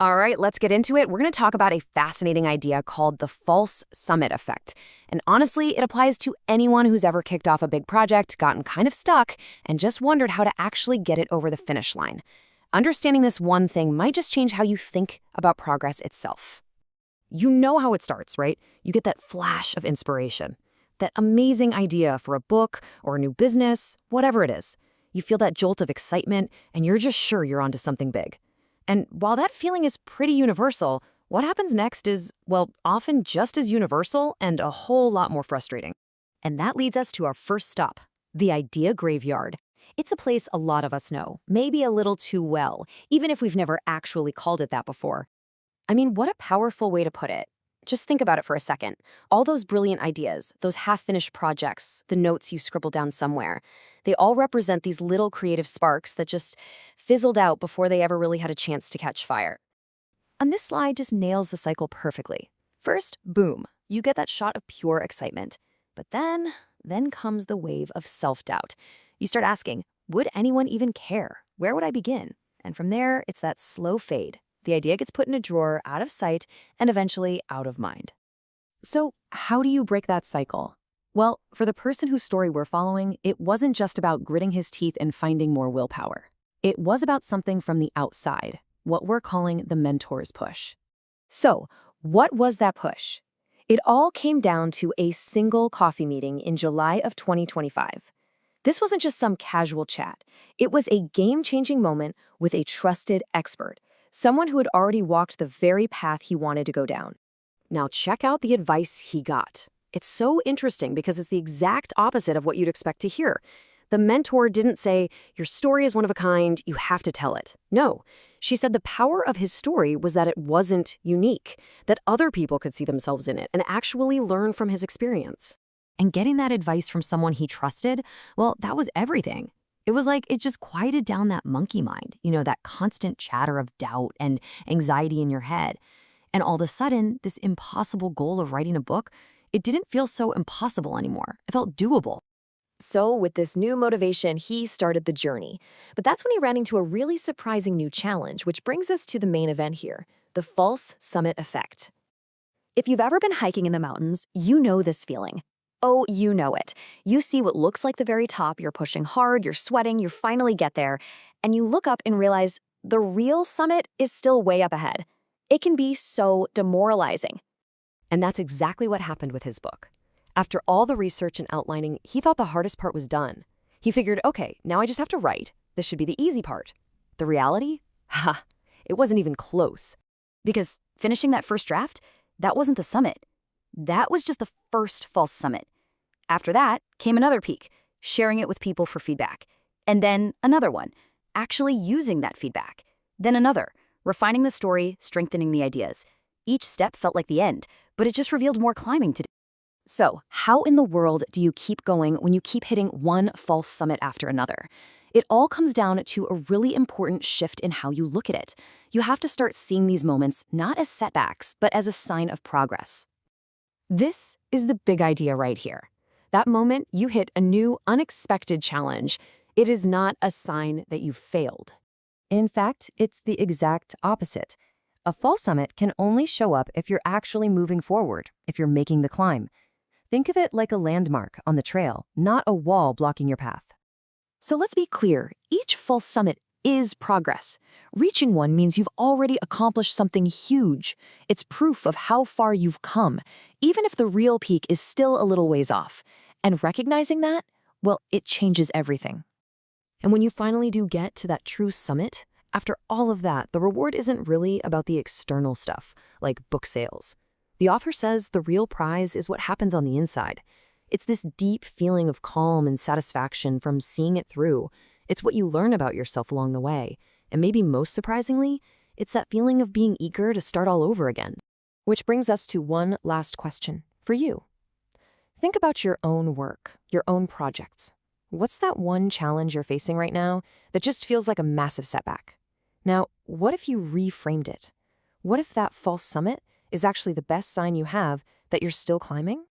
All right, let's get into it. We're going to talk about a fascinating idea called the false summit effect. And honestly, it applies to anyone who's ever kicked off a big project, gotten kind of stuck, and just wondered how to actually get it over the finish line. Understanding this one thing might just change how you think about progress itself. You know how it starts, right? You get that flash of inspiration, that amazing idea for a book or a new business, whatever it is. You feel that jolt of excitement, and you're just sure you're onto something big. And while that feeling is pretty universal, what happens next is, well, often just as universal and a whole lot more frustrating. And that leads us to our first stop, the idea graveyard. It's a place a lot of us know, maybe a little too well, even if we've never actually called it that before. I mean, what a powerful way to put it. Just think about it for a second. All those brilliant ideas, those half-finished projects, the notes you scribbled down somewhere, they all represent these little creative sparks that just fizzled out before they ever really had a chance to catch fire. And this slide just nails the cycle perfectly. First, boom, you get that shot of pure excitement. But then comes the wave of self-doubt. You start asking, would anyone even care? Where would I begin? And from there, it's that slow fade. The idea gets put in a drawer, out of sight, and eventually out of mind. So how do you break that cycle? Well, for the person whose story we're following, it wasn't just about gritting his teeth and finding more willpower. It was about something from the outside, what we're calling the mentor's push. So, what was that push? It all came down to a single coffee meeting in July of 2025. This wasn't just some casual chat. It was a game-changing moment with a trusted expert, someone who had already walked the very path he wanted to go down. Now check out the advice he got. It's so interesting because it's the exact opposite of what you'd expect to hear. The mentor didn't say, your story is one of a kind, you have to tell it. No, she said the power of his story was that it wasn't unique, that other people could see themselves in it and actually learn from his experience. And getting that advice from someone he trusted, well, that was everything. It was like it just quieted down that monkey mind, that constant chatter of doubt and anxiety in your head. And all of a sudden, this impossible goal of writing a book, it didn't feel so impossible anymore. It felt doable. So with this new motivation, he started the journey. But that's when he ran into a really surprising new challenge, which brings us to the main event here, the false summit effect. If you've ever been hiking in the mountains, you know this feeling. Oh, you know it. You see what looks like the very top, you're pushing hard, you're sweating, you finally get there, and you look up and realize the real summit is still way up ahead. It can be so demoralizing. And that's exactly what happened with his book. After all the research and outlining, he thought the hardest part was done. He figured, okay, now I just have to write. This should be the easy part. The reality? Ha! It wasn't even close. Because finishing that first draft, that wasn't the summit. That was just the first false summit. After that came another peak, sharing it with people for feedback. And then another one, actually using that feedback. Then another, refining the story, strengthening the ideas. Each step felt like the end, but it just revealed more climbing to do. So, how in the world do you keep going when you keep hitting one false summit after another? It all comes down to a really important shift in how you look at it. You have to start seeing these moments not as setbacks, but as a sign of progress. This is the big idea right here. That moment you hit a new, unexpected challenge. It is not a sign that you failed. In fact, it's the exact opposite. A false summit can only show up if you're actually moving forward, if you're making the climb. Think of it like a landmark on the trail, not a wall blocking your path. So let's be clear, each false summit is progress. Reaching one means you've already accomplished something huge. It's proof of how far you've come, even if the real peak is still a little ways off. And recognizing that, well, it changes everything. And when you finally do get to that true summit, after all of that, the reward isn't really about the external stuff, like book sales. The author says the real prize is what happens on the inside. It's this deep feeling of calm and satisfaction from seeing it through. It's what you learn about yourself along the way. And maybe most surprisingly, it's that feeling of being eager to start all over again. Which brings us to one last question for you. Think about your own work, your own projects. What's that one challenge you're facing right now that just feels like a massive setback? Now, what if you reframed it? What if that false summit is actually the best sign you have that you're still climbing?